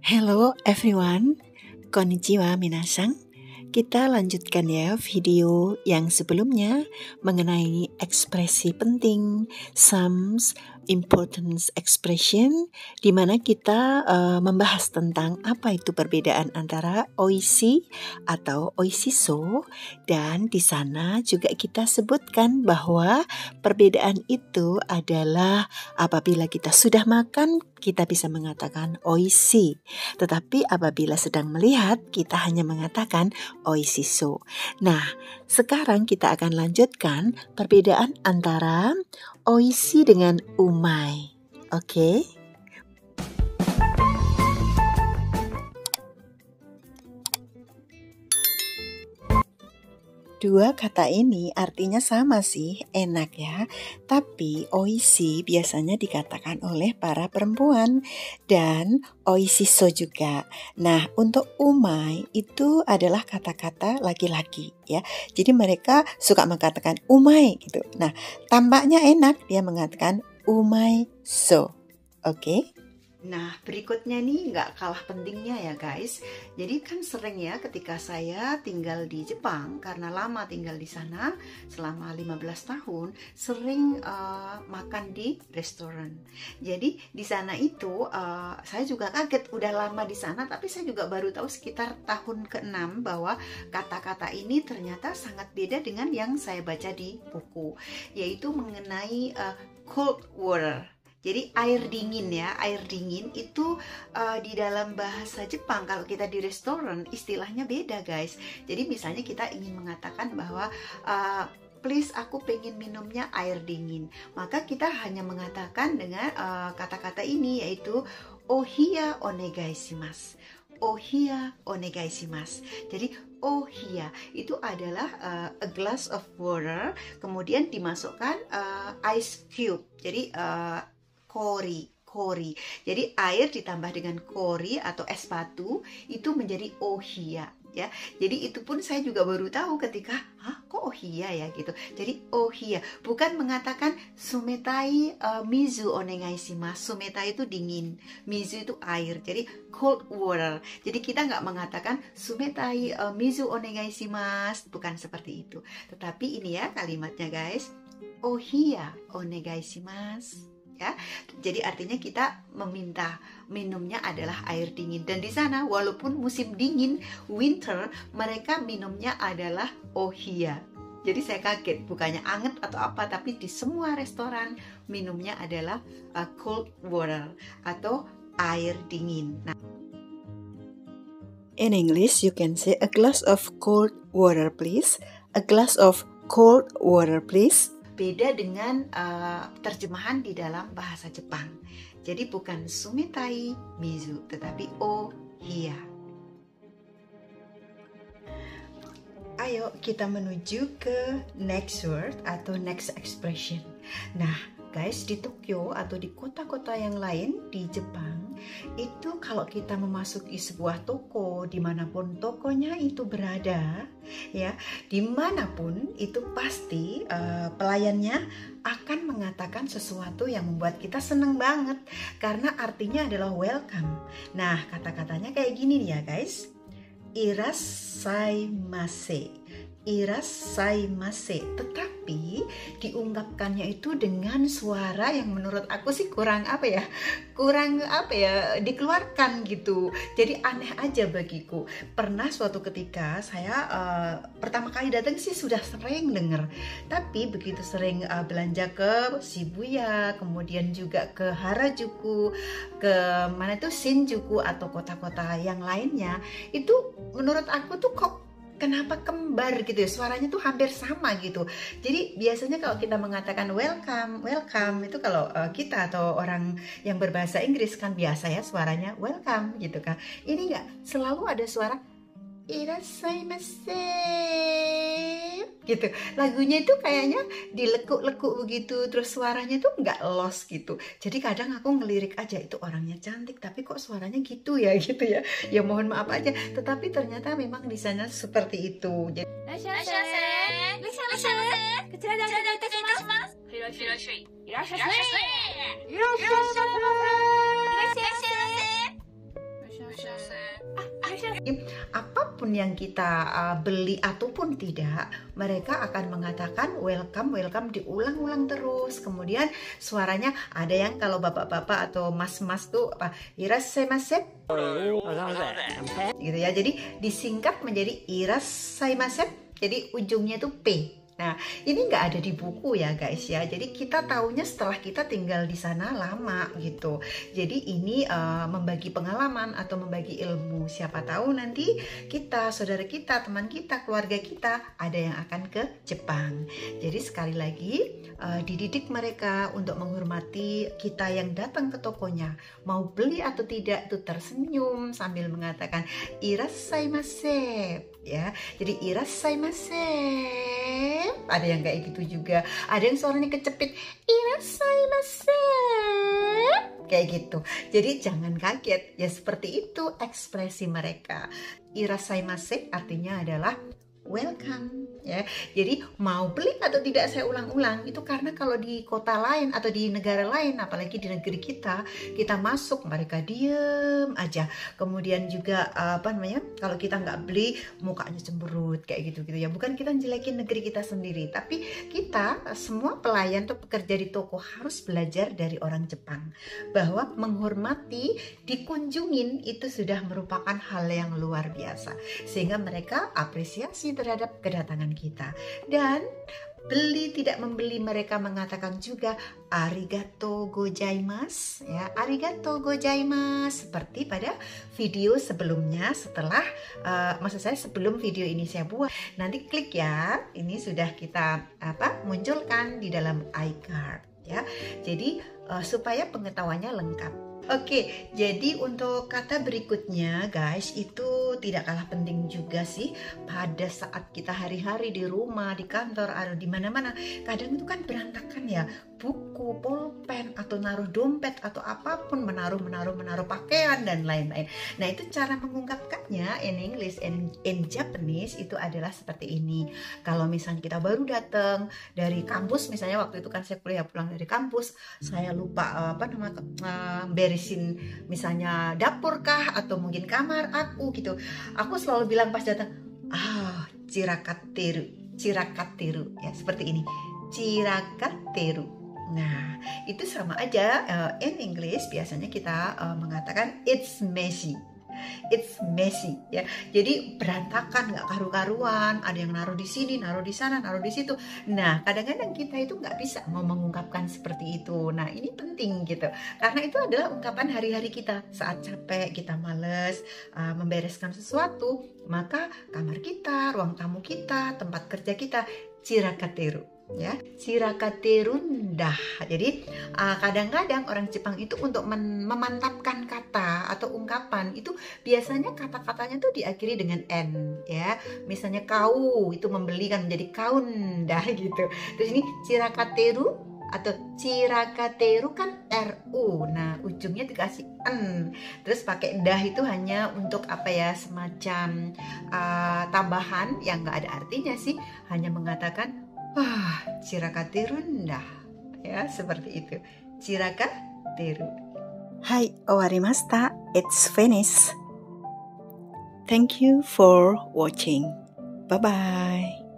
Hello everyone, konnichiwa minasang. Kita lanjutkan ya video yang sebelumnya mengenai ekspresi penting, some important expression, di mana kita membahas tentang apa itu perbedaan antara oishi atau oishiso, dan di sana juga kita sebutkan bahwa perbedaan itu adalah apabila kita sudah makan kita bisa mengatakan oishi, tetapi apabila sedang melihat kita hanya mengatakan oishiso. Nah, sekarang kita akan lanjutkan perbedaan antara oishi dengan umai. Oke? Dua kata ini artinya sama sih, enak ya. Tapi oishi biasanya dikatakan oleh para perempuan dan oishiso juga. Nah, untuk umai itu adalah kata-kata laki-laki ya. Jadi mereka suka mengatakan umai gitu. Nah, tampaknya enak dia mengatakan umai so. Oke? Nah, berikutnya nih nggak kalah pentingnya ya guys. Jadi kan sering ya ketika saya tinggal di Jepang, karena lama tinggal di sana selama 15 tahun, sering makan di restoran. Jadi di sana itu saya juga kaget, udah lama di sana tapi saya juga baru tahu sekitar tahun ke-6 bahwa kata-kata ini ternyata sangat beda dengan yang saya baca di buku, yaitu mengenai cold water. Jadi air dingin ya, air dingin itu di dalam bahasa Jepang kalau kita di restoran istilahnya beda guys. Jadi misalnya kita ingin mengatakan bahwa please aku pengen minumnya air dingin, maka kita hanya mengatakan dengan kata-kata ini yaitu ohiya onegaishimasu. Ohiya onegaishimasu. Jadi ohiya itu adalah a glass of water, kemudian dimasukkan ice cube. Jadi kori. Jadi air ditambah dengan kori atau es batu itu menjadi ohiya ya. Jadi itu pun saya juga baru tahu ketika kok ohiya ya gitu. Jadi ohiya bukan mengatakan sumetai mizu onegaishimasu. Sumetai itu dingin, mizu itu air. Jadi cold water. Jadi kita nggak mengatakan sumetai mizu onegaishimasu, bukan seperti itu. Tetapi ini ya kalimatnya guys. Ohiya onegaishimasu. Ya, jadi artinya kita meminta minumnya adalah air dingin, dan di sana walaupun musim dingin winter mereka minumnya adalah ohiya. Jadi saya kaget, bukannya anget atau apa, tapi di semua restoran minumnya adalah cold water atau air dingin. Nah, in English you can say a glass of cold water please, a glass of cold water please. Beda dengan terjemahan di dalam bahasa Jepang. Jadi bukan sumetai mizu, tetapi ohiya. Ayo kita menuju ke next word atau next expression. Nah guys, di Tokyo atau di kota-kota yang lain di Jepang itu kalau kita memasuki sebuah toko, dimanapun tokonya itu berada ya, dimanapun itu pasti pelayannya akan mengatakan sesuatu yang membuat kita seneng banget karena artinya adalah welcome. Nah kata-katanya kayak gini nih ya guys, irasaimase, irasaimase, tetapi diungkapkannya itu dengan suara yang menurut aku sih kurang dikeluarkan gitu. Jadi aneh aja bagiku. Pernah suatu ketika saya pertama kali datang sih sudah sering dengar, tapi begitu sering belanja ke Shibuya, kemudian juga ke Harajuku, ke mana tuh Shinjuku atau kota-kota yang lainnya, itu menurut aku tuh kok kenapa kembar gitu ya, suaranya tuh hampir sama gitu. Jadi biasanya kalau kita mengatakan welcome itu kalau kita atau orang yang berbahasa Inggris kan biasa ya suaranya welcome gitu kan. Ini enggak, selalu ada suara irasaimase gitu. Lagunya itu kayaknya dilekuk-lekuk begitu, terus suaranya tuh nggak lost gitu. Jadi kadang aku ngelirik aja, itu orangnya cantik tapi kok suaranya gitu ya ya mohon maaf aja, tetapi ternyata memang di sana seperti itu. Jadi Apapun yang kita beli ataupun tidak, mereka akan mengatakan welcome, welcome, diulang-ulang terus. Kemudian suaranya ada yang kalau bapak-bapak atau mas-mas tuh apa, irashaimase gitu ya. Jadi disingkat menjadi irashaimase. Jadi ujungnya itu P. Nah, ini nggak ada di buku ya guys ya. Jadi kita taunya setelah kita tinggal di sana lama gitu. Jadi ini membagi pengalaman atau membagi ilmu. Siapa tahu nanti kita, saudara kita, teman kita, keluarga kita ada yang akan ke Jepang. Jadi sekali lagi dididik mereka untuk menghormati kita yang datang ke tokonya. Mau beli atau tidak itu tersenyum sambil mengatakan irashaimase ya. Jadi irashaimase. Ada yang kayak gitu juga. Ada yang suaranya kecepit irashaimase kayak gitu. Jadi jangan kaget ya, seperti itu ekspresi mereka. Irashaimase artinya adalah welcome ya. Jadi mau beli atau tidak, saya ulang-ulang, itu karena kalau di kota lain atau di negara lain, apalagi di negeri kita masuk mereka diem aja. Kemudian juga apa namanya, kalau kita nggak beli mukanya cemberut kayak gitu ya. Bukan kita jelekin negeri kita sendiri, tapi kita semua pelayan atau pekerja di toko harus belajar dari orang Jepang bahwa menghormati, dikunjungin itu sudah merupakan hal yang luar biasa, sehingga mereka apresiasi terhadap kedatangan kita. Dan beli tidak membeli, mereka mengatakan juga arigato gozaimasu ya, arigato gozaimasu, seperti pada video sebelumnya. Setelah maksud saya sebelum video ini saya buat, nanti klik ya, ini sudah kita munculkan di dalam iCard ya. Jadi supaya pengetahuannya lengkap. Oke, jadi untuk kata berikutnya guys, itu tidak kalah penting juga sih pada saat kita hari-hari di rumah, di kantor, atau di mana-mana. Kadang itu kan berantakan ya, buku, pulpen, atau naruh dompet, atau apapun, menaruh pakaian dan lain-lain. Nah, itu cara mengungkapkannya in English and in Japanese itu adalah seperti ini. Kalau misalnya kita baru datang dari kampus, misalnya waktu itu kan saya kuliah pulang dari kampus, saya lupa beresin misalnya dapur kah atau mungkin kamar aku gitu. Aku selalu bilang pas datang, cirakateru ya, seperti ini, cirakateru. Nah, itu sama aja in English biasanya kita mengatakan it's messy. It's messy ya. Jadi berantakan, nggak karu-karuan, ada yang naruh di sini, naruh di sana, naruh di situ. Nah, kadang-kadang kita itu nggak bisa mau mengungkapkan seperti itu. Nah, ini penting gitu, karena itu adalah ungkapan hari-hari kita saat capek, kita males membereskan sesuatu, maka kamar kita, ruang tamu kita, tempat kerja kita cirakateru ya, cirakaterundah. Jadi kadang-kadang orang Jepang itu untuk memantapkan kata atau ungkapan itu biasanya kata-katanya tuh diakhiri dengan n ya. Misalnya kau itu membeli kan menjadi kaundah gitu. Terus ini cirakateru atau cirakateru kan ru. Nah, ujungnya dikasih n. Terus pakai dah itu hanya untuk apa ya, semacam tambahan yang nggak ada artinya sih, hanya mengatakan cirakateru dah ya, seperti itu, cirakateru. Hai, owarimashita. It's finished. Thank you for watching. Bye bye.